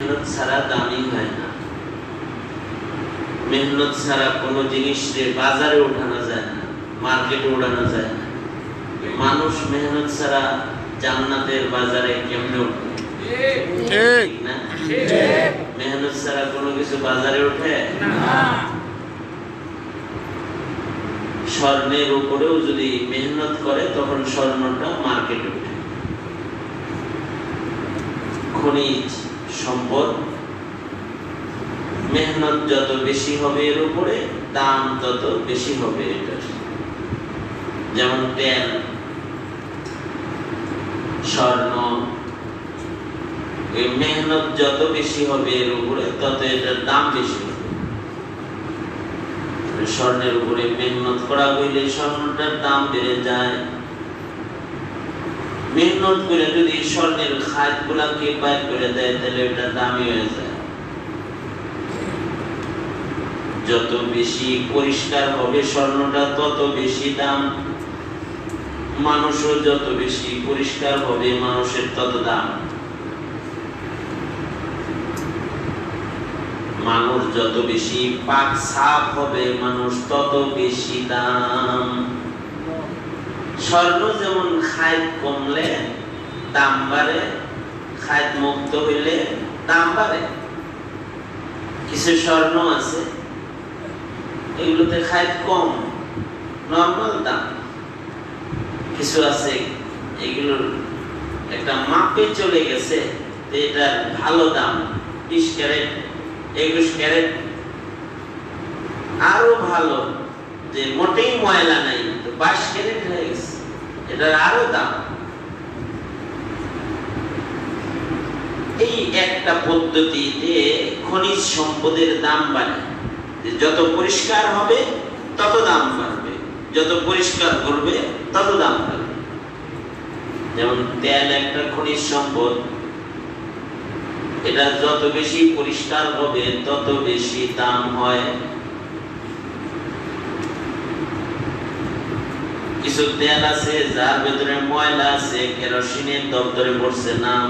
মেহনত ছাড়া দামি হয় না। মেহনত ছাড়া কোনো জিনিসকে বাজারে ওঠানো যায় না, মার্কেটে ওঠানো যায় না। মানুষ মেহনত ছাড়া জান্নাতের বাজারে কেমনে ওঠে? ঠিক না? মেহনত ছাড়া কোনো কিছু বাজারে ওঠে না। স্বর্ণের উপরেও যদি মেহনত করে তখন স্বর্ণটা মার্কেটে ওঠে। খনিজ সম্পদ মেহনত যত বেশি হবে এর উপরে দাম তত বেশি হবে এটার। যেমন তেল, স্বর্ণ, এই মেহনত যত বেশি হবে এর উপরে তত এটার দাম বেশি হবে। স্বর্ণের উপরে মেহনত করা হইলে স্বর্ণটার দাম বেড়ে যায়। মেহনত করে যদি স্বর্ণের খাত গুলাকে বাইর করে দেয় তাহলে ওটা দামি হয়ে যায়। যত বেশি পরিষ্কার হবে স্বর্ণটা তত বেশি দাম। মানুষও যত বেশি পরিষ্কার হবে মানুষের তত দাম। মানুষ যত বেশি পাক সাফ হবে মানুষ তত বেশি দাম। স্বর্ণ যেমন খাত কমলে দাম বাড়ে, খাত মুক্ত হইলে দাম বাড়ে। কিছু স্বর্ণ আছে এগুলোতে খাত কম, নরমাল দাম। কিছু আছে এগুলোর একটা মাপে চলে গেছে, এটার ভালো দাম 20 ক্যারেট 21 ক্যারেট, আরো ভালো যে মোটেই ময়লা নাই 22 ক্যারেট হয়ে গেছে, এটার আরো দাম। এই একটা পদ্ধতিতে খনিজ সম্পদের দাম বাড়ে। যত পরিষ্কার হবে তত দাম বাড়বে, যত পরিষ্কার করবে তত দাম বাড়বে। যেমন তেল একটা খনিজ সম্পদ, এটা যত বেশি পরিষ্কার হবে তত বেশি দাম হয়। কিছু তেল আছে যার ভেতরে ময়লা আছে, কেরোসিনের দপ্তরে পড়ছে নাম,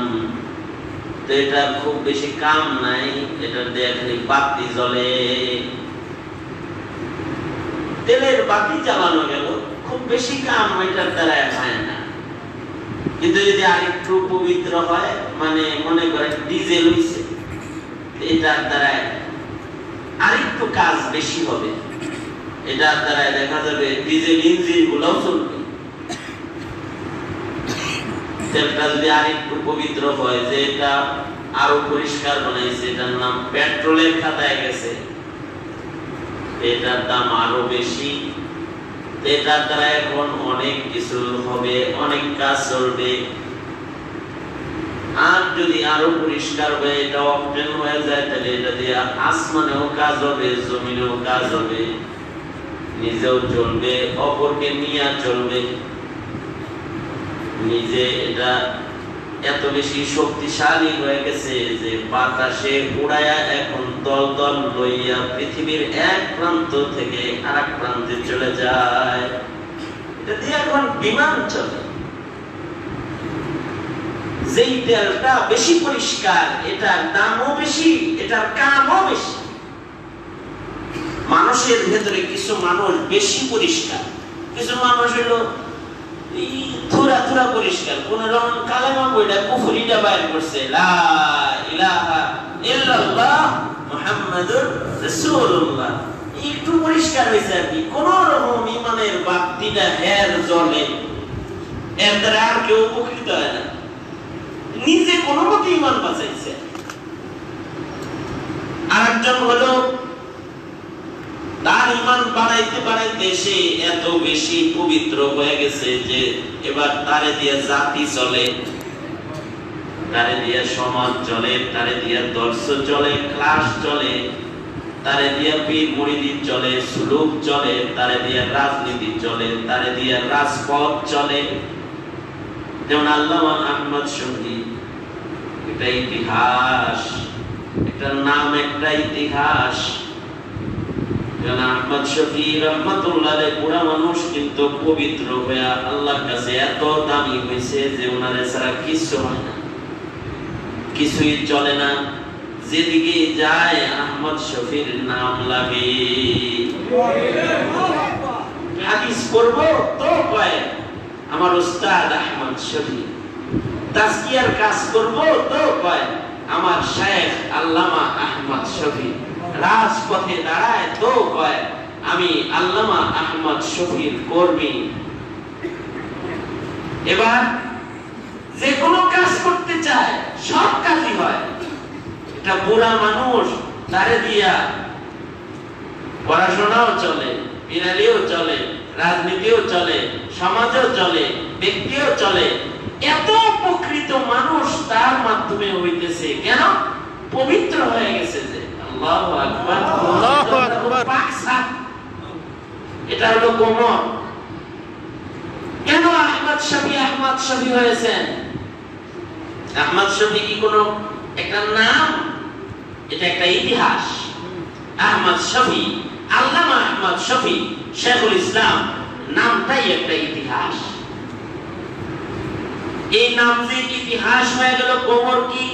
তো এটা খুব বেশি কাম নাই, এটা দিয়ে খালি বাতি জ্বলে। তেলের বাতি জ্বালানো গেল, খুব বেশি কাম এটার দ্বারা হয় না। কিন্তু যদি আরেকটু পবিত্র হয়, মানে মনে করেন ডিজেল হইছে, এটার দ্বারা আরেকটু কাজ বেশি হবে। এটার দ্বারা দেখা যাবে ডিজেল ইঞ্জিন গুলোও চলবে। তেলটা যদি আরেকটু পবিত্র হয়, যে এটা আরো পরিষ্কার বানাইছে, এটার নাম পেট্রোলের খাতায় গেছে, এটার দাম আরো বেশি। এটার দ্বারা এখন অনেক কিছু হবে, অনেক কাজ চলবে। আর যদি আরো পরিষ্কার হয়ে এটা অপটেন হয়ে যায়, তাহলে এটা দিয়ে আসমানেও কাজ হবে, জমিনেও কাজ হবে, নিজেও চলবে, অপরকে নিয়ে চলবে। নিজে এটা এত বেশি শক্তিশালী হয়ে গেছে যে বাতাসে উড়াইয়া এখন দল দল লইয়া পৃথিবীর এক প্রান্ত থেকে আরেক প্রান্তে চলে যায়। এটা দিয়ে এখন বিমান চলে। যেই তেলটা বেশি পরিষ্কার, এটার দামও বেশি, এটার কামও বেশি। মানুষের ভেতরে কিছু মানুষ বেশি পরিষ্কার, কিছু মানুষ হলো থোড়া থোড়া পরিষ্কার। কোন রকম কালেমা পড়া কুফরিটা বাইর করছে, লা ইলাহা ইল্লাল্লাহ মুহাম্মাদুর রাসূলুল্লাহ, একটু পরিষ্কার হয়েছে আর কি। কোন রকম ইমানের বাতিটা হের জ্বলে, এর দ্বারা আর কেউ উপকৃত হয় না। নিজে কোনো মতে ইমান বাঁচাইছে। আরেকজন হলো তার ইমান বাড়াইতে বাড়াইতে সে এত বেশি পবিত্র হয়ে গেছে যে এবার তারে দিয়ে জাতি চলে, তারে দিয়ে সমাজ চলে, তারে দিয়ে দর্শ চলে, ক্লাস চলে, তারে দিয়ে পীর মুরিদি চলে, সুলুক চলে, তারে দিয়ে রাজনীতি চলে, তারে দিয়ে রাজপথ চলে। যেমন আল্লামা আহমদ শফী, এটা ইতিহাস, একটা নাম, একটা ইতিহাস। আহমদ শফী রহমাতুল্লাহ আলাইহি পুরা মানুষ কিন্তু পবিত্র হয়ে আল্লাহর কাছে এত দামি হয়েছে যে ওনারে ছাড়া কিছু হয় না, কিছুই চলে না। যেদিকে যায় আহমদ শফির নাম লাগে। হাদিস পড়ব তো কয় আমার উস্তাদ আহমদ শফি, তাজকিয়ার কাজ করব তো কয় আমার শেখ আল্লামা আহমদ শফি, রাজপথে দাঁড়ায় তো কয় আমি আল্লামা আহমদ শফির কর্মী। এবার যে কোনো কাজ করতে চায় সব কাজই হয়। এটা বুড়া মানুষ, তারে দিয়া পড়াশোনাও চলে, বিড়ালিও চলে, রাজনীতিও চলে, সমাজও চলে, ব্যক্তিও চলে। এত উপকৃত মানুষ তার মাধ্যমে হইতেছে কেন? পবিত্র হয়ে গেছে যে। আল্লাহু আকবার, আল্লাহু আকবার। এটা হলো কোমর। কেন আহমদ শফি হয়েছেন? আহমদ শফি কি কোনো একটা নাম? এটা একটা ইতিহাস। আহমদ শফি, আল্লামা আহমদ শফি, শেখুল ইসলাম নামটাই একটা ইতিহাস। এই নাম যে ইতিহাস হয়ে গেল, কোমর কি?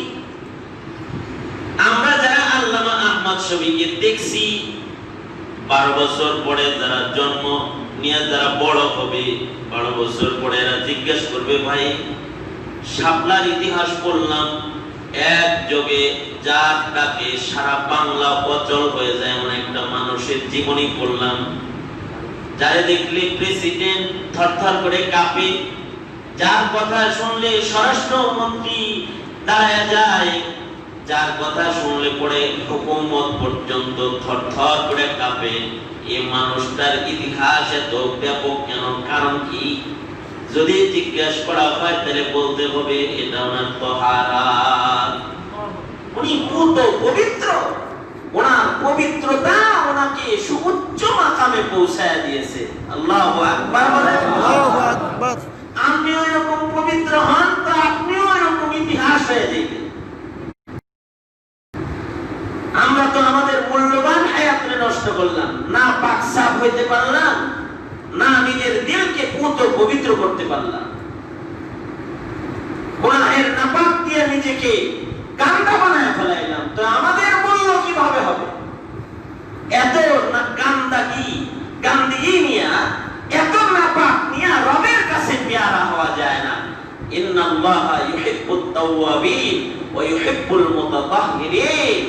আমরা যারা আল্লামা আহমদ শফিকে দেখছি, 12 বছর পরে যারা জন্ম নিয়ে যারা বড় হবে, 12 বছর পরে এরা জিজ্ঞেস করবে, ভাই শাপলার ইতিহাস পড়লাম, এক যোগে যার ডাকে সারা বাংলা অচল হয়ে যায় এমন একটা মানুষের জীবনী পড়লাম, যারে দেখলে প্রেসিডেন্ট থরথর করে কাঁপে, যার কথা শুনলে স্বরাষ্ট্রমন্ত্রী দাঁড়ায় যায়, যার কথা শুনলে পরে হুকুমত পর্যন্ত থরথর করে কাঁপে। এই মানুষটার ইতিহাস এত ব্যাপক কেন? কারণ কি? যদি জিজ্ঞাসা করা হয় তাহলে বলতে হবে এটা ওনার তাহারাত। উনি পুত পবিত্র, ওনার পবিত্রতা ওনাকে সুউচ্চ মাকামে পৌঁছায় দিয়েছে। আল্লাহু আকবার বলেন। আল্লাহু আকবার। আপনিও এরকম পবিত্র হন তো আপনিও এরকম ইতিহাস হয়ে যাবেন। আমরা তো আমাদের মূল্যবান হায়াতকে নষ্ট করলাম, না পাক সাফ হইতে পারলাম, না নিজের দিলকে পুত পবিত্র করতে পারলাম। গুনাহের নাপাক দিয়ে নিজেকে গান্দা বানায় ফেলাইলাম, তো আমাদের মূল্য কিভাবে হবে? এত গান্দি নিয়া, এত নাপাক নিয়া রবের কাছে পেয়ারা হওয়া যায় না। ইন্নাল্লাহা ইউহিব্বুত তাওয়াবিন ওয়া ইউহিব্বুল মুতাতাহহিরিন।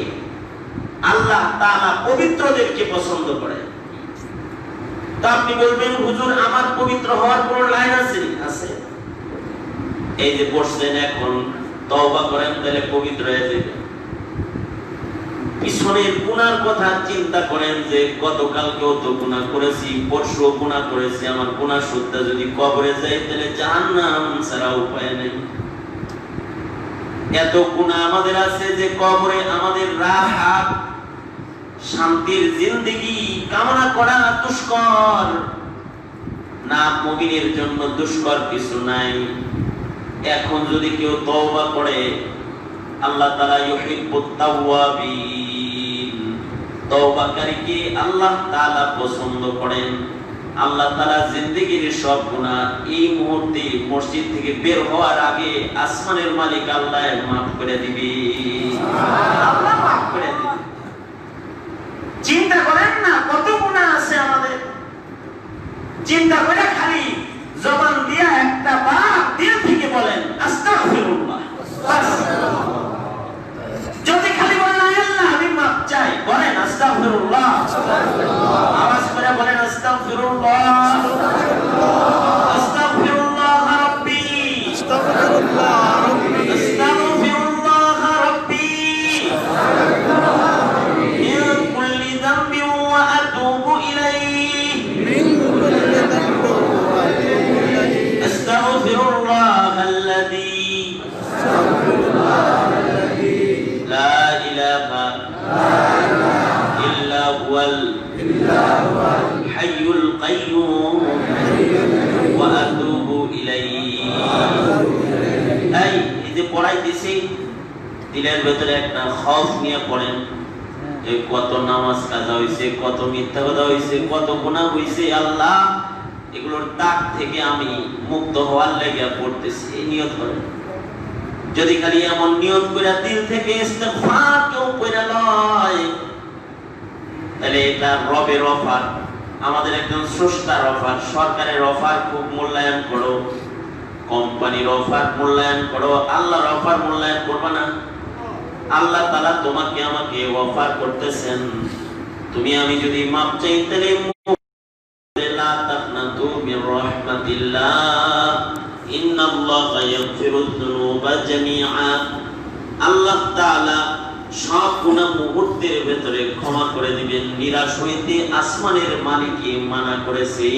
আল্লাহ তাআলা পবিত্রদেরকে পছন্দ করেন। তো আপনি বলবেন, হুজুর আমার পবিত্র হওয়ার কোন লাইন আছে? আছে। এই যে বসছেন, এখন তওবা করেন তাহলে পবিত্র হয়ে যাবেন। পিছনের গুনার কথা চিন্তা করেন যে গতকালকেও তো গুনাহ করেছি, পরশুও গুনাহ করেছি, আমার গুনাহ সুদ্ধা যদি কবরে যায় তাহলে জাহান্নাম ছাড়া উপায় নেই। এত গুনাহ আমাদের আছে যে কবরে আমাদের রাহাত, শান্তির জিন্দেগি কামনা করা দুষ্কর। না, মুমিনের জন্য দুষ্কর কিছু নাই। এখন যদি কেউ তওবা করে, আল্লাহ তাআলা ইউহিব্বুত তাওয়াবিন, তওবাকারীকে আল্লাহ তাআলা পছন্দ করেন। আল্লাহ তাআলা জিন্দেগির সব গুনাহ এই মুহূর্তে মসজিদ থেকে বের হওয়ার আগে আসমানের মালিক আল্লাহ মাফ করে দিবে। আল্লাহ মাফ করে দিবে। চিন্তা করেন না কত গুনাহ আছে আমাদের। চিন্তা করে খালি জবান দিয়া একটা বার দিল থেকে বলেন আস্তাগফিরুল্লাহ। যদি খালি বলেন আল্লাহ আমি মাফ চাই, বলেন আস্তাগফিরুল্লাহ। আওয়াজ করে বলেন আস্তাগফিরুল্লাহ, আস্তাগফিরুল্লাহ রাব্বি, আস্তাগফিরুল্লাহ রাব্বি, আস্তাগফিরুল্লাহ রাব্বি মিন কুল্লি যামবিন ওয়া আতুবু ইলাইহি, মিন কুল্লি যামবিন ওয়া আতুবু ইলাইহি, আস্তাগফিরুল্লাহাল্লাযী, আস্তাগফিরুল্লাহাল্লাযী লা ইলাহা ইল্লা হুয়াল হাইয়ুল কাইয়্যুম ওয়া আতুবু ইলাইহি। এই যে পড়াইতেছি, দিলের ভেতরে একটা খৌফ নিয়ে পড়েন। এই কত নামাজ কাজা হইছে, কত মিথ্যা কথা হইছে, কত গুনাহ হইছে, আল্লাহ এগুলোর দাগ থেকে আমি মুক্ত হওয়ার লেগে পড়তেছি, এই নিয়ত করেন। যদি খালি এমন নিয়ত করে দিল থেকে ইস্তিগফার কেউ রবের অফার, আমাদের একজন স্রষ্টার অফার, সরকারের অফার খুব মূল্যায়ন করো, কোম্পানির অফার মূল্যায়ন করো, আল্লাহর অফার মূল্যায়ন করবে না? আল্লাহ তাআলা তোমাকে আমাকে অফার করতেছেন, তুমি আমি যদি মাপ চাইতে লা তাকনাতু মির রাহমাতিল্লাহ ইন্নাল্লাহা ইয়াগফিরুয যুনুবা জামিআ। আল্লাহ তাআলা সব গুনাহ মুহূর্তের ভেতরে ক্ষমা করে দিবেন। নিরাশ হইতে আসমানের মালিককে মানা করেছে।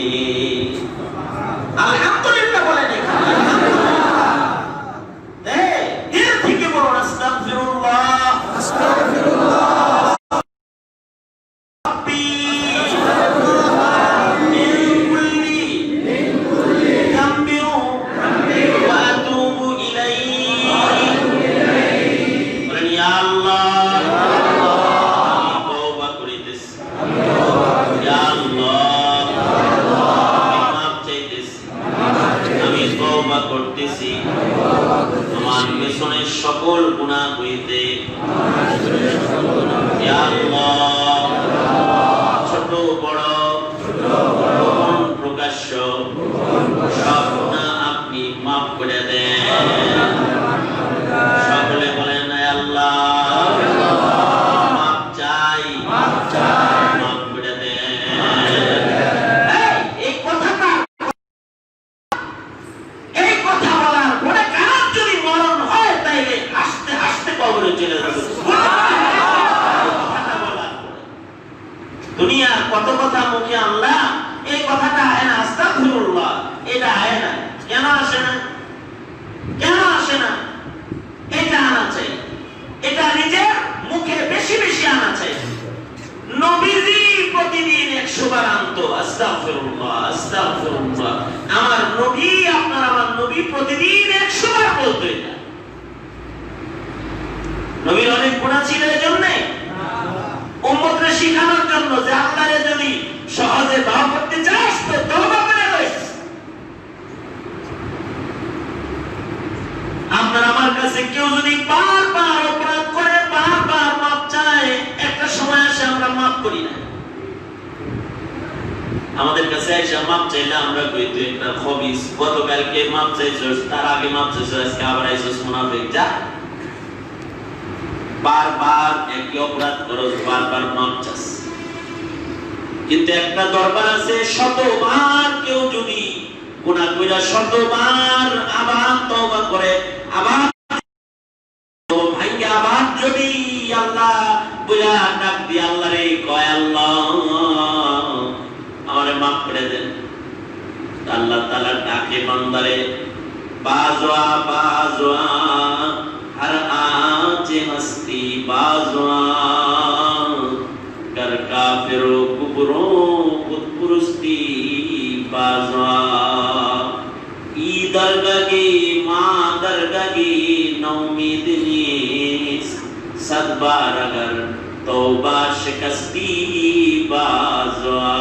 আলহামদুলিল্লাহ বলেন। এর থেকে বলুন আস্তাগফিরুল্লাহ, আস্তাগফিরুল্লাহ। সকল গুনাহ হইতে ইয়া আল্লাহ, ছোট বড় প্রকাশ্য সব গুনাহ আপনি মাফ করে দেন। সকলে বলেন আল্লাহ মাফ চাই, মাফ করে দেন। এই কথা বলার পরে কারণ যদি মরণ হয় তাইলে আস্তে আস্তে কবরে চলে যাবে। দুনিয়ার কত কথা মুখে আনলাম, এই কথাটা আয় না, আস্তাগফিরুল্লাহ, এটা আয় না। কেন আসে না? কেন আসে না? এটা আনা চাই, এটা নিজের মুখে বেশি বেশি আনা চাই। নবীজি প্রতিদিন 100 বার আনতো আস্তাগফিরুল্লাহ, আস্তাগফিরুল্লাহ। আমার নবী, আপনার আমার নবী প্রতিদিন 100 বার বলতো এটা। নবীর অনেক গুনাহ ছিল এজন্য উম্মতকে শিখানোর জন্য যে আল্লাহরে যদি সহজে ভাব করতে চাস তো তওবা করে লইস। আপনার আমার কাছে কেউ যদি বারবার অপরাধ করে, বারবার মাপ চায়, একটা সময় আসে আমরা মাপ করি না। আমাদের কাছে এসে মাপ চাইলে আমরা কই তুই একটা খবিস, গতকালকে মাপ চাইছস, তার আগে মাপ চাইছস, আজকে আবার আইছস মুনাফিক। যা, বারবার একই অপরাধ করস, বারবার মাপ চাস। কিন্তু একটা দরবার আছে, শতবার কেউ যদি গুনাহ কইরা শতবার আবার তওবা করে, আবার ভাইকে আবার যদি আল্লাহ বলে ডাক দিয়ে আল্লাহ রে কয় আল্লাহ আমারে মাফ করে দেন, আল্লাহ তাআলা ডাকে বান্দারে বাজওয়া বাজওয়া हर आज हस्ती बाजवा कर काफिरों कुबरों कुतपुरुस्ती बाजवा ई दरगगी माँ दरगगी नौमीदनी सदबार अगर तौबा शिकस्ती बाजवा।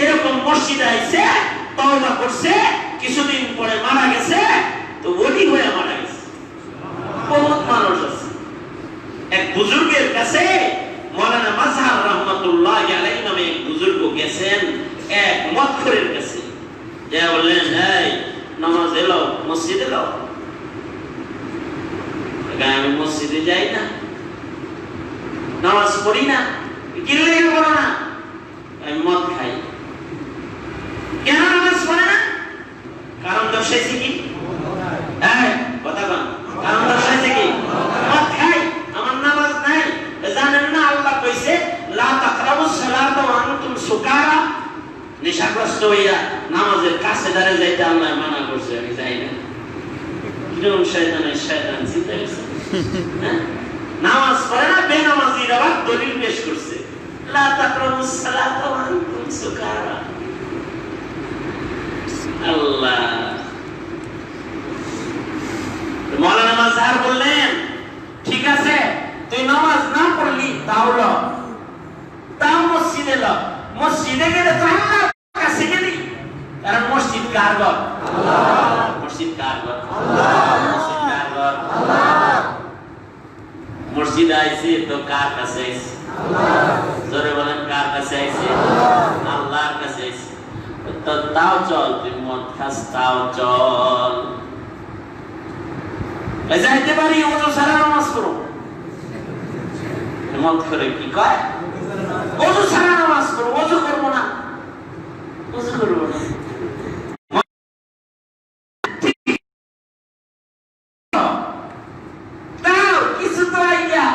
এরকম মসজিদে আইছে, তওবা করছে, কিছুদিন পরে মারা গেছে, তো ওলি হয়ে মারা গেছে। বহুত মানুষ আছে। এক বুজুর্গের কাছে মাওলানা মাজহার রাহমাতুল্লাহি আলাইহি নামে এক বুজুর্গ গেছেন এক মক্করের কাছে, যে বললেন এই নামাজ এলো, মসজিদে এলো। আমি মসজিদে যাই না, নামাজ পড়ি না, কি লেগে পড়ো না? আমি মদ খাই। কেন নামাজ পড়ে না? কারণ দর্শাইছে কি? কথা বল। কারণ দর্শাইছে কি? মদ খাই, আমার নামাজ নাই। জানেন না আল্লাহ কইছে লা তাকরাবুস সালাতা ওয়া আনতুম সুকারা, নেশাগ্রস্ত হইয়া নামাজের কাছে দাঁড়িয়ে যাইতে আল্লাহ মানা করছে, আমি যাই না। কিরকম শয়তান চিন্তা করছে। নামাজ পড়ে না, বেনামাজির আবার দলিল পেশ করছে লা তাকরাবুস সালাতা ওয়া আনতুম সুকারা। আল্লাহ মাওলানা মাজহার বললেন ঠিক আছে তুই নামাজ না পড়লি তাহলে তাও মসজিদে এলো, মসজিদে গেলে তো আল্লাহর কাছে গেলি, কারণ মসজিদ কার ঘর? আল্লাহ। মসজিদ কার ঘর? আল্লাহ। মসজিদ কার ঘর? আল্লাহ। মসজিদ আইছে তো কার কাছে আইছে? আল্লাহ। জোরে বলেন কার কাছে আইছে? আল্লাহ। আল্লাহর কাছে আইছে। তো তাও চল, তুই মদ খাস তাও চল। যাইতে পারি ওযু ছাড়া নামাজ পড়ো। মদ করে কি কয়? ওযু ছাড়া নামাজ পড়ো। ওযু করবো না, ওযু করবো না। তাও কিছু তো আইডিয়া,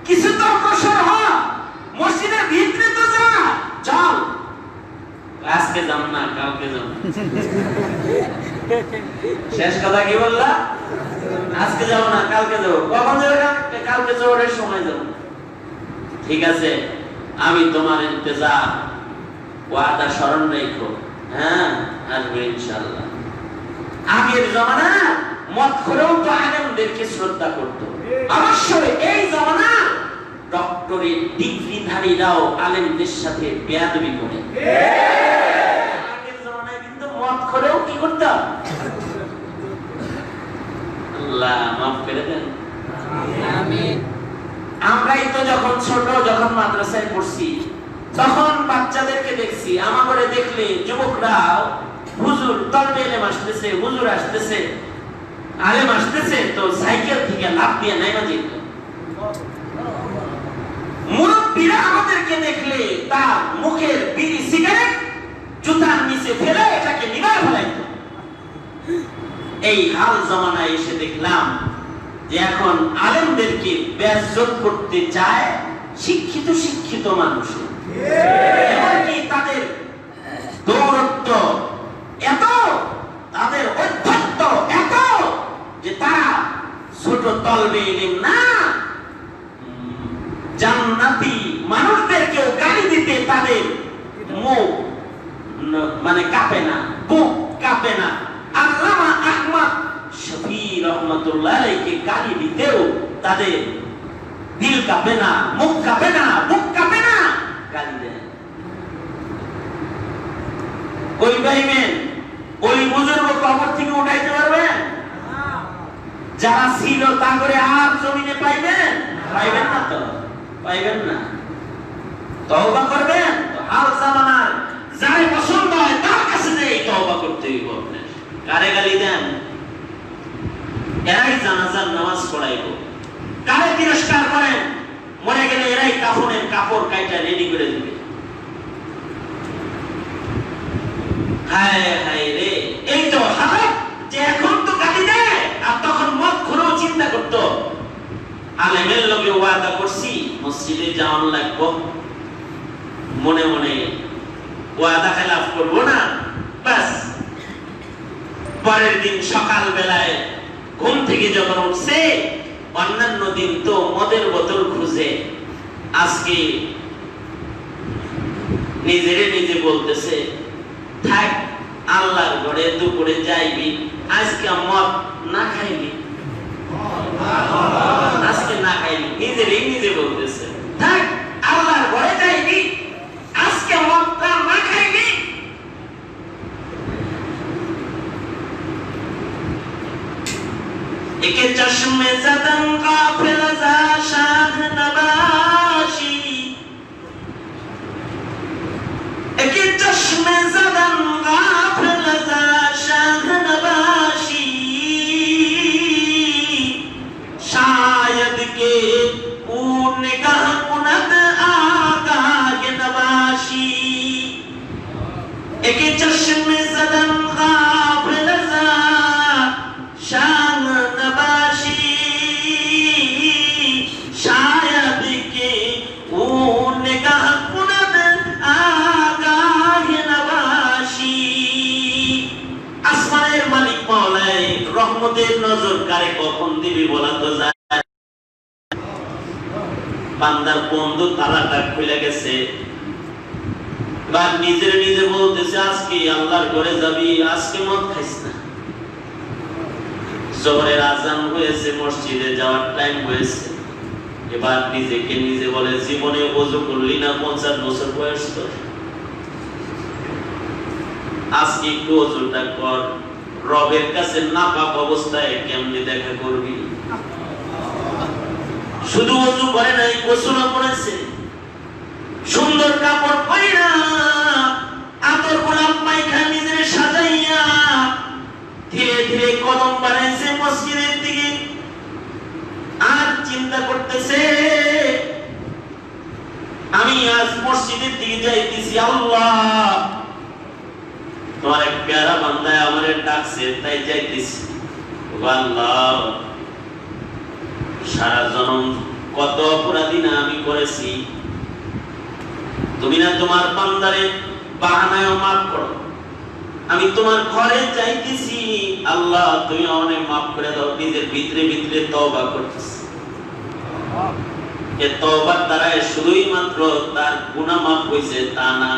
কিছু তো অগ্রসর হ। মসজিদের ভিতরে তো যা, চল। আজকে যাম না, কালকে যাম। শেষ কথা কি বললা? আজকে যাবো না, কালকে যাবো। কখন যাবো? কালকে জোহরের সময় যাবো। ঠিক আছে, আমি তোমার ইন্তজার, ওয়াদা স্মরণ রেখো। হ্যাঁ, আসবে ইনশাআল্লাহ। আগের জমানা মত করেও তো আলেমদেরকে শ্রদ্ধা করতো। অবশ্যই এই জমানা ডক্টরেট ডিগ্রিধারীরাও আলেমদের সাথে বেয়াদবি করে। আগের জমানায় কিন্তু মত করেও কি করতাম? আল্লাহ মাফ করে দেন। আমিন। আমরাই তো যখন ছোট, যখন মাদ্রাসায় পড়ছি, তখন বাচ্চাদেরকে দেখছি, আমাকে দেখলে যুবকরা হুজুর তলবে এলেম আসতেছে, হুজুর আসতেছে, আলেম আসতেছে, তো সাইকেল থেকে লাফ দিয়ে নাইমা যেত। মুরব্বীরা আমাদেরকে দেখলে তার মুখের বিড়ি সিগারেট জুতার নিচে ফেলে এটাকে নিভায় ফেলাইত। এই হাল জমানায় এসে দেখলাম যে এখন আলেমদেরকে বেইজ্জত করতে চায় শিক্ষিত শিক্ষিত মানুষ। এমনকি তাদের দৌরত্ব এত, তাদের অধ্যত্ত এত যে তারা ছোট তলবে ইলম না, জান্নাতি মানুষদেরকেও গালি দিতে তাদের মুখ মানে কাঁপে না, বুক কাঁপে না। আল্লামা আহমদ শফি রহমাতুল্লাহ আলাইহিকে গালি দিতেও তাদের দিল কাঁপে না, মুখ কাঁপে না, বুক কাঁপে না, গালি দেয়। ওই ভাইবেন ওই বুজুর্গ কবর থেকে উঠাইতে পারবেন? যারা ছিল তা করে আর জমিনে পাইবেন? পাইবেন না, তো পাইবেন না। তওবা করবেন তো হাল জামানার যারে পছন্দ হয় তার কাছে যেই তওবা করতে হইব। আপনার কারে গালি দেন? এরাই জানাজার নামাজ পড়াইব। কারে তিরস্কার করেন? মরে গেলে এরাই কাফনের কাপড় কাইটা রেডি করে দিবে। হায় হায় রে, এই তো হালাত যে এখন তো গালি দেয়, আর তখন মত খুঁড়েও চিন্তা করতো আলেমের লগে ওয়াদা করছি মসজিদে যাওয়ান লাগবো, মনে মনে ওয়াদা খেলাফ করবো না। বাস পরের দিন সকাল বেলায় ঘুম থেকে যখন উঠছে, অন্যান্য দিন তো মদের বোতল খুঁজে, আজকে নিজেরে নিজে বলতেছে থাক আল্লাহর ঘরে দুপুরে যাইবি, আজকে মদ না খাইবি, আজকে না খাইবি। নিজেরই নিজে বলতেছে থাক আল্লাহর ঘরে যাইবি, আজকে মদটা না খাইবি। একে চশমে জাদন গাফিল যা শাহ নবাশি, একে চশমে জাদন গাফিল যা শাহ নবাশি, शायद के ऊ निगाह कुनत आगा के नवाशी, एक चश्मे ज़दन गाफिल ज़ा शान नवाशी, शायद के ऊ निगाह कुनत आगा के नवाशी। আসমানের মালিক মাওলায় রহমতের নজর কারে কখন দিবি বলা তো যায়। বান্দার বন্ধু তালাটা খুলে গেছে, বা নিজের নিজে বলতেছে আজকে আল্লাহর ঘরে যাবি, আজকে মদ খাইস না। জোহরের আজান হয়েছে, মসজিদে যাওয়ার টাইম হয়েছে, এবার নিজেকে নিজে বলে জীবনে ওযু করলি না, 50 বছর বয়স তো, আজকে একটু ওযুটা কর। রবের কাছে নাপাক অবস্থায় কেমনে দেখা করবি? শুধু ওযু করে নাই, গোসল করেছে, সুন্দর কাপড় পরিয়া আতর গোলাপ মাইখা নিজের সাজাইয়া ধীরে ধীরে কদম বাড়াইছে মসজিদের দিকে। আর চিন্তা করতেছে, আমি আজ মসজিদের দিকে যাইতেছি, আল্লাহ তোমার এক প্যারা বান্দায় আমারে ডাকছে, তাই যাইতেছি। আল্লাহ, সারা জনম কত অপরাধী না আমি করেছি, তুমি না তোমার বান্দারে বাহানায় মাফ করো। আমি তোমার ঘরে যাইতেছি, আল্লাহ তুমি আমাকে মাফ করে দাও। নিজের ভিতরে ভিতরে তওবা করতেছি। এই তওবার দ্বারা শুধুই মাত্র তার গুনাহ মাফ হইছে তা না।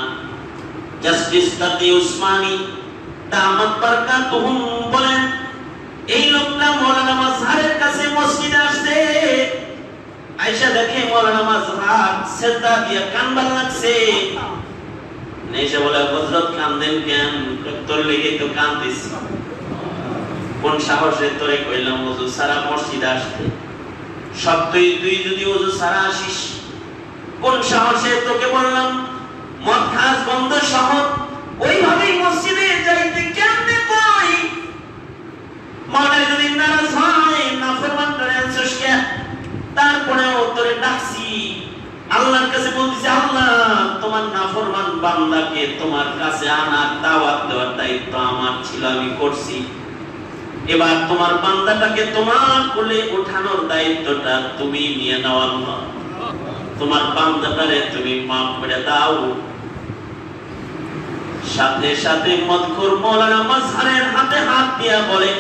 জাস্টিস তাতি উসমানী দামাত বারাকাতুহুম বলেন, এই লোকটা মাওলানা মাজহারের কাছে মসজিদে আসছে, আয়েশা দেখে মাওলানা মাজহার সিজদা দিয়ে কান্দার লাগছে। নেশা বলে, হযরত কান্দেন কেন? তোর লেগে তো কান্দিস। কোন সাহসে তোরে কইলাম ওযু সারা মসজিদে আসতে? সব তুই যদি ওযু সারা আসিস, কোন সাহসে তোকে বললাম মদ খাস বন্ধ শহর, ওইভাবেই মসজিদে যাইতে কেমনে কই? মনে যদি নারাজ হয়, নাফরমান করে আনছস কেন? তারপরেও তোরে ডাকছি, আল্লাহর কাছে বলতেছি, আল্লাহ তোমার নাফরমান বান্দাকে তোমার কাছে আনার দাওয়াত দেওয়ার দায়িত্ব আমার ছিল, আমি করছি। এবার তোমার বান্দাটাকে তোমার কোলে ওঠানোর দায়িত্বটা তুমি নিয়ে নাও। আল্লাহ তোমার বান্দাটারে তুমি মাফ করে দাও। সাথে সাথে মদখোর মাওলানা মাজহারের হাতে হাত দিয়া বলে,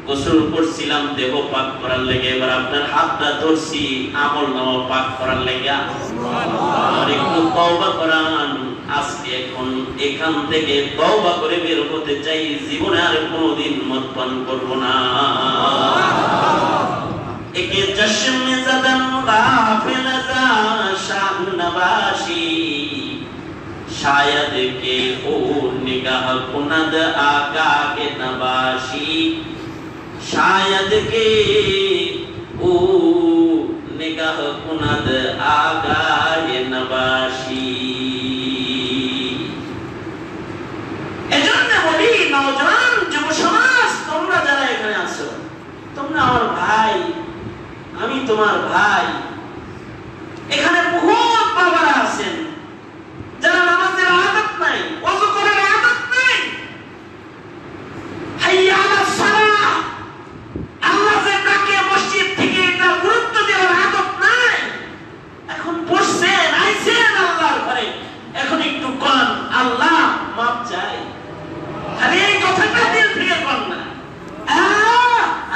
গোসল করছিলাম দেহ পাক করার লেগে, এবার আপনার হাতটা ধরছি আমল নামা পাক করার লেগে। আর একটু তওবা করান, আজকে এখন এখান থেকে তওবা করে বের হতে চাই, জীবনে আর কোনোদিন মদ পান করব না। একে জশ্ন মে জাদান গাফিল যা শান নবাশি, शायद के हो निगाह कुनद आका के नबाशी, शायद के हो निगाह कुनद आका के नबाशी। এজন্য বলি, নওজোয়ান যুব সমাজ, তোমরা যারা এখানে আছো, তোমরা আমার ভাই, আমি তোমার ভাই। এখানে বহুত বাবারা আছেন যারা নামাজের আদত নাই, ওযু করার আদত নাই, হাইয়া আলাস সালাহ আল্লাহ যে ডাকে মসজিদ থেকে এটা গুরুত্ব দেওয়ার আদত নাই। এখন বসছেন, আইছেন আল্লাহর ঘরে, এখন একটু কোন আল্লাহ মাফ চাই। আরে এই কথাটা দিল থেকে কোন না,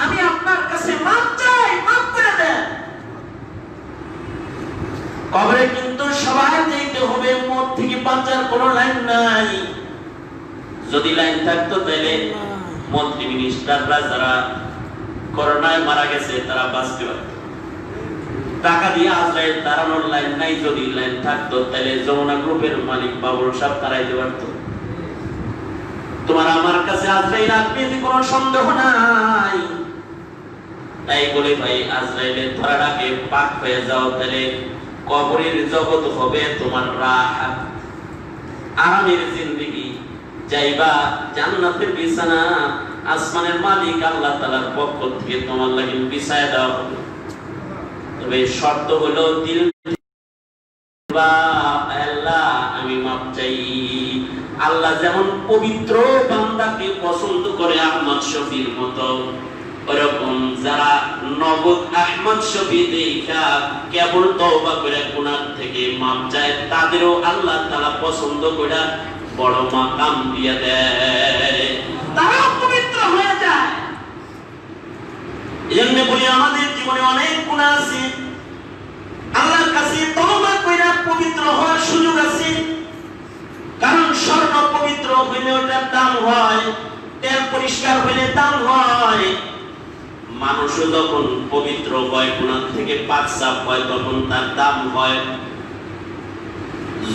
আমি আপনার কাছে মাফ চাই, মাফ করে দেন। কবরে কিন্তু সবাই যেতে হবে, মত থেকে বাঁচার কোনো লাইন নাই। যদি লাইন থাকতো তাহলে মন্ত্রী মিনিস্টাররা যারা করোনায় মারা গেছে তারা বাঁচতে পারত। টাকা দিয়ে আজরাইল তাড়ানোর লাইন নাই। যদি লাইন থাকতো তাহলে যমুনা গ্রুপের মালিক বাবুল সাহেব তাড়াইতে পারত। তোমার আমার কাছে আজরাইল আসবে এতে কোনো সন্দেহ নাই। তাই বলে ভাই, আজরাইলের ধরাটাকে পাক হয়ে যাও, তাহলে কবরের জগৎ হবে তোমার রাহাত, আরামের জিন্দেগি, যাইবা জান্নাতের বিছানা। আসমানের মালিক আল্লাহ তাআলার পক্ষ থেকে তোমার লাগি বিছায়া দেওয়া হবে। তবে শর্ত হলো দিল, আল্লাহ আমি মাপ চাই। আল্লাহ যেমন পবিত্র বান্দাকে পছন্দ করে আহমদ শফির মতো, ওরকম যারা নগদ আহমদ শফি দেখা কেবল তওবা করে গুনাহ থেকে মাপ চায়, তাদেরও আল্লাহ তাআলা পছন্দ করে বড় মাকাম দিয়ে দেয়, তারা পবিত্র হয়ে যায়। এজন্য বলি, আমাদের জীবনে অনেক গুনাহ আছে, আল্লাহর কাছে তওবা করে পবিত্র হওয়ার সুযোগ আছে। কারণ স্বর্ণ পবিত্র হইলে ওটার দাম হয়, তেল পরিষ্কার হইলে দাম হয়। মানুষও যখন পবিত্র হয়, গুনাহ থেকে পাক সাফ হয়, তখন তার দাম হয়।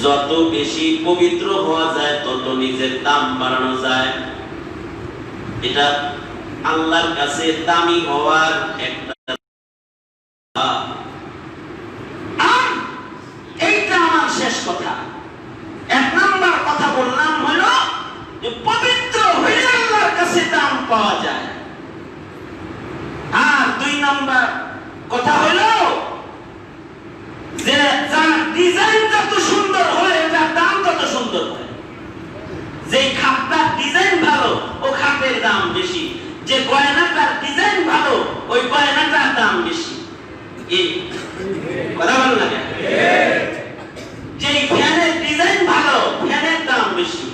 যত বেশি পবিত্র হওয়া যায় তত নিজের দাম বাড়ানো যায়। এটা আল্লাহর কাছে দামি হওয়ার একটা। এইটা আমার শেষ কথা। এক নাম্বার কথা বললাম হলো যে পবিত্র হইলে আল্লাহর কাছে দাম পাওয়া যায়। আর দুই নাম্বার কথা হলো যে যার ডিজাইন যত সুন্দর হয় তার দাম তত সুন্দর হয়। যে খাপটার ডিজাইন ভালো ও খাপের দাম বেশি, যে গয়নাটার ডিজাইন ভালো ওই গয়নাটার দাম বেশি। এই কথা বল না, যে ফ্যানের ডিজাইন ভালো ফ্যানের দাম বেশি,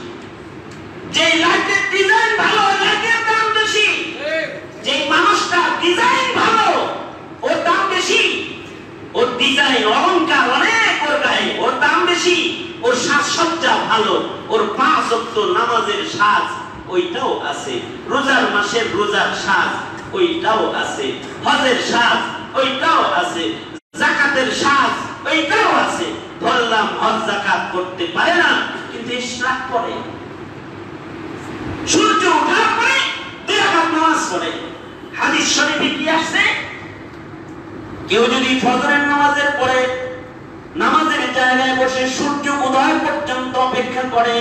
যে লাইটের ডিজাইন ভালো লাইটের দাম বেশি, যে মানুষটার ডিজাইন ভালো ওর দাম বেশি, ওর ডিজাইন অলংকার অনেক ওর গায়ে ওর দাম বেশি, ওর সাজসজ্জা ভালো, ওর 5 ওয়াক্ত নামাজের সাজ ওইটাও আছে, রোজার মাসের রোজার সাজ ওইটাও আছে, হজের সাজ ওইটাও আছে, যাকাতের সাজ ওইটাও আছে। ধরলাম হজ যাকাত করতে পারে না কিন্তু ইশরাক করে, সূর্য ওঠার পরে 2 রাকাত নামাজ পড়ে। হাদিস শরীফে কি আসছে? কেউ যদি ফজরের নামাজের পরে নামাজের জায়গায় বসে সূর্য উদয় পর্যন্ত অপেক্ষা করে,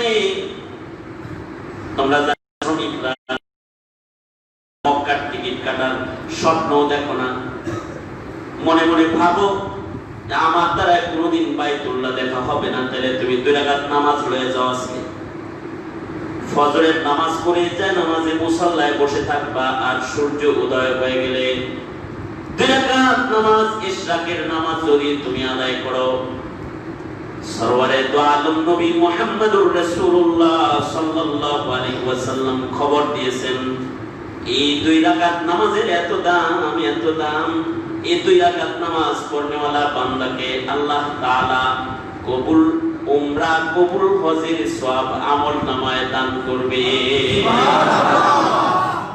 তোমরা মক্কার টিকিট কাটার স্বপ্ন দেখো না, মনে মনে ভাবো যে আমার দ্বারা কোনোদিন বাইতুল্লাহ দেখা হবে না, তাহলে তুমি 2 রাকাত নামাজ পড়ে যাও। আজকে ফজরের নামাজ পড়ে যায় নামাজে মুসাল্লায় বসে থাকবা, আর সূর্য উদয় হয়ে গেলে 2 রাকাত নামাজ ইশরাকের নামাজ যদি তুমি আদায় করো, সরওয়ারে দু আলম নবী মুহাম্মদুর রাসূলুল্লাহ সাল্লাল্লাহু আলাইহি ওয়াসাল্লাম খবর দিয়েছেন এই 2 রাকাত নামাজের এত দাম, এত দাম। এই 2 রাকাত নামাজ পড়নেওয়ালা বান্দাকে আল্লাহ তাআলা কবুল উমরা কবুল হজের সওয়াব আমল নামায় দান করবে। সুবহানাল্লাহ।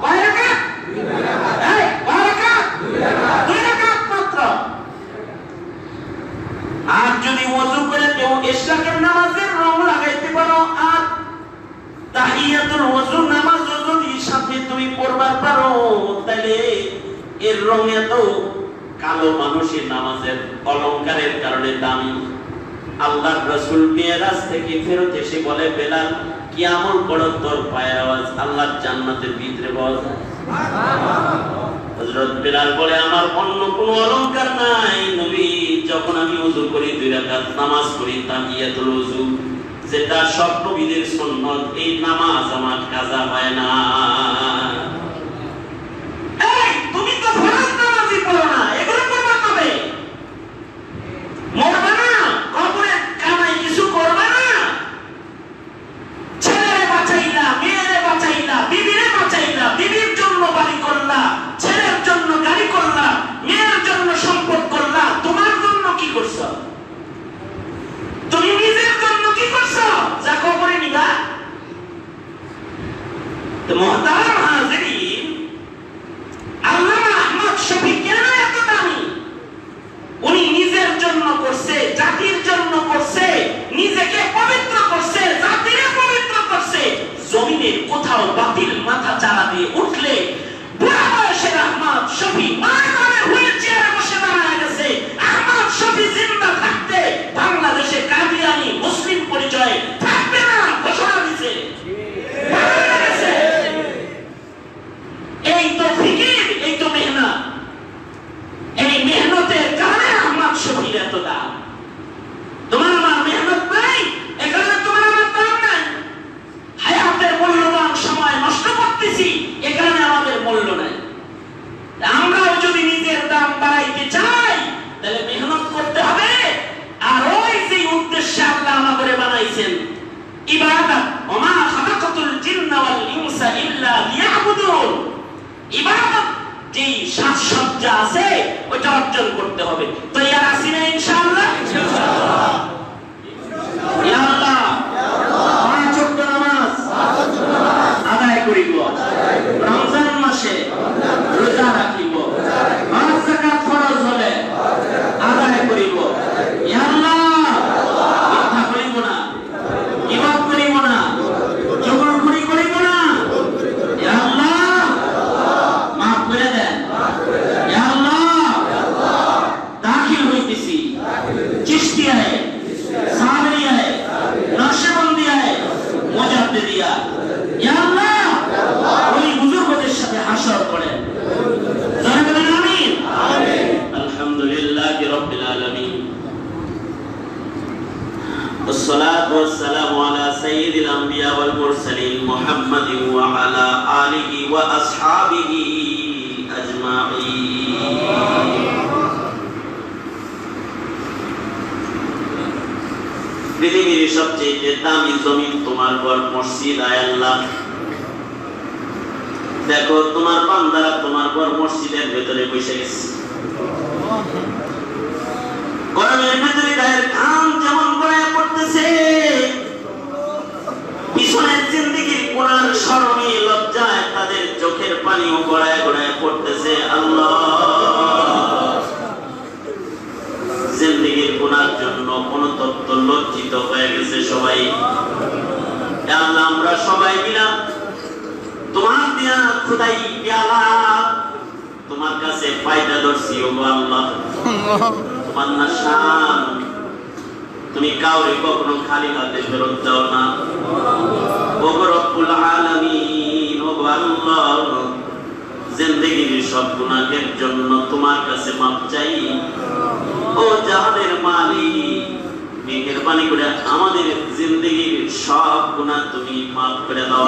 কয় রাকাত? 2 রাকাত। এই কয় রাকাত? 2 রাকাত মাত্র। আর যদি ওযু করে কেউ ইশরাকের নামাজের রং লাগাইতে পারো, আর তাহিয়াতুল ওযু নামাজ যদি সাথে তুমি পড়বার পারো, তাহলে এর রং এত কালো মানুষের নামাজের অলংকারের কারণে দামি। আল্লাহর রাসূল মিরাজ থেকে ফেরত এসে বলে, বেলাল কি আমল করো তোর পায়ের আওয়াজ আল্লাহর জান্নাতের ভিতরে পাওয়া যায়। সুবহানাল্লাহ। হযরত বেলাল বলে, আমার অন্য কোনো অলংকার নাই নবী, যখন আমি ওযু করি 2 রাকাত নামাজ পড়ি তাহিয়াতুল ওযু, যেটা সব নবীদের সুন্নাত, এই নামাজ আমার কাজা হয় না। এই তুমি তো ফরজ নামাজই পড়ো না, এগুলো করবা কবে? মরবা না, কবরে কামাই কিছু করবা না, ছেলেরে বাঁচাইলা, মেয়েরে বাঁচাইলা, বিবিরে বাঁচাইলা, বিবির জন্য বাড়ি করলা, ছেলের জন্য গাড়ি করলা, মেয়ের জন্য সম্পদ করলা, তোমার জন্য কি করছো? তুমি নিজের জন্য কি করছো যা কবরে নিবা? তো মুহতারাম হাজিরিন, আল্লামা আহমদ শফী কেন এত দামি? উনি নিজের জন্য করছে, জাতির জন্য করছে, নিজেকে পবিত্র করছে, জাতিকে পবিত্র করছে। জমিনের কোথাও বাতিল মাথা চারা দিয়ে উঠলে বুড়া বয়সের আহমদ শফী মায়ের হুইলচেয়ারে বসে দাঁড়ায় গেছে। আহমদ শফী জিন্দা থাকতে বাংলাদেশে কাদিয়ানি মুসলিম পরিচয় থাকবে না ঘোষণা দিয়েছে। এই তো ফিকির, এই তো মেহনত, এই মেহনতের কারণে আহমদ শফীর এত দাম। তোমার আমার মেহনত নাই, এখানে তোমার আমার দাম নাই। হায়াতের মূল্যবান সময় নষ্ট করতেছি, এখানে আমাদের মূল্য নাই। আমরাও যদি নিজের দাম বাড়াইতে চাই তাহলে মেহনত করতে হবে। আর ওই যে উদ্দেশ্যে আল্লাহ আমাদের বানাইছেন ইবাদত, ওমা খালাকাতুল জিন্না ওয়াল ইনসা ইল্লা লিয়াবুদুন, ইবাদত যেই সাজসজ্জা আছে ওটা অর্জন করতে হবে। তৈয়ার আছি না ইনশাআল্লাহ? ইনশাআল্লাহ। ইয়া আল্লাহ, 5 ওয়াক্ত নামাজ আদায় করিব, রমজান মাসে রোজা রাখিব, হজ যাকাত ফরজ জান্নাতে দিয়া ইয়া আল্লাহ ওই বুজুর্গদের সাথে হাসর করেন। যারা বলেন আমিন। আমিন। আলহামদুলিল্লাহি রাব্বিল আলামিন। والصلاة والسلام على سيد الأنبياء والمرسلين محمد وعلى آله وأصحابه أجمعين. পৃথিবীর সবচেয়ে দামি জমিন তোমার ঘর মসজিদ। আয় আল্লাহ, দেখো তোমার বান্দারা তোমার ঘর মসজিদের ভেতরে বসে গেছে। গরমের ভেতরে গায়ের ঘাম যেমন গড়ায় পড়তেছে, পিছনের জিন্দেগির গুনার শরমে লজ্জায় তাদের চোখের পানিও গড়ায় গড়ায় পড়তেছে। আল্লাহ, জিন্দেগির গুনার জন্য অনুতপ্ত লজ্জিত হয়ে গেছে সবাই। আল্লাহ, আমরা সবাই মিলা তোমার দিয়া খোদাই পেয়ালা তোমার কাছে ফায়দা ধরছি। ও আল্লাহ, তোমার না শান, তুমি কাউরে কখনো খালি হাতে ফেরত দাও না। ও রব্বুল আলামিন, ও আল্লাহ, জিন্দেগির সব গুনাহের জন্য তোমার কাছে মাপ চাই। ও জাহানের মালিক, মেহেরবানি করে আমাদের জিন্দেগির সব গুনাহ তুমি মাফ করে দাও।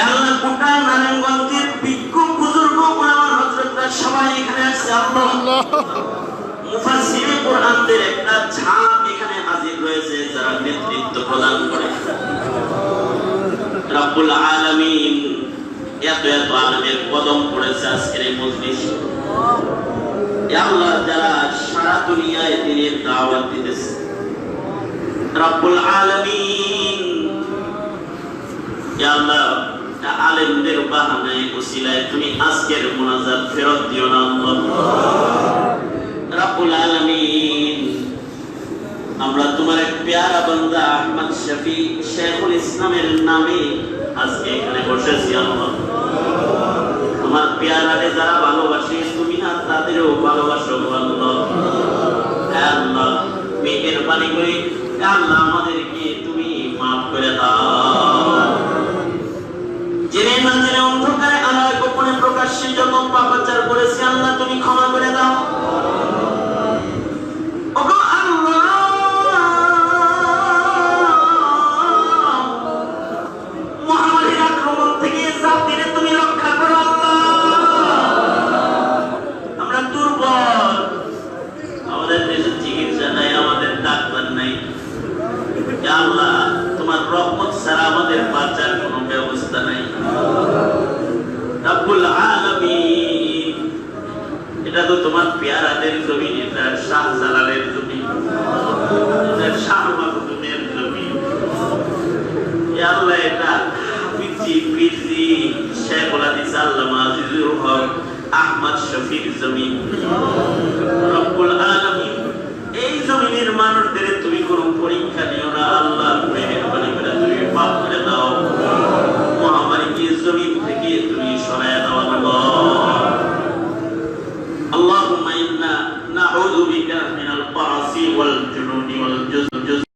আল্লাহ, গোটা নারায়ণগঞ্জের বিজ্ঞ বুজুর্গ ওলামা হযরতরা সবাই এখানে আসছে। আল্লাহ, মুফাসসিরে কোরআনদের একটা ছাপ এখানে হাজির হয়েছে, যারা নেতৃত্ব প্রদান করে। রব্বুল আলামিন, এত এত আলেমের কদম পড়েছে আজকের এই মজলিস। আল্লাহ, যারা সারা দুনিয়ায় দ্বীনের দাওয়াত দিতেছে, রব্বুল আলামিন, ইয়া আল্লাহ, আলেমদের বাহানায় ওসিলায় তুমি আজকের মুনাজাত ফেরত দিও না। রব্বুল আলামিন, আমরা তোমার এক পেয়ারা বান্দা আহমদ শফি শেখুল ইসলামের নামে আজকে এখানে বসেছি। আল্লাহ, তোমার পেয়ারারে যারা ভালোবাসে তুমি না তাদেরও ভালোবাসো। আল্লাহ, আল্লাহ, মেহেরবানি করে আল্লাহ আমাদেরকে তুমি মাফ করে দাও। জেনে না জেনে অন্ধকারে আলোয় গোপনে প্রকাশ্যে যত পাপাচার করেছি আল্লাহ তুমি ক্ষমা করে দাও। এটা তো তোমার পেয়ারাদের জমি, এটা শাহজালালের জমি, এটা শাহ মাকদুমের জমি। আল্লাহ, এটা হাফিজি পীরজি শেখুল হাদিস আল্লামা আজিজুল হক আহমদ শফির জমি।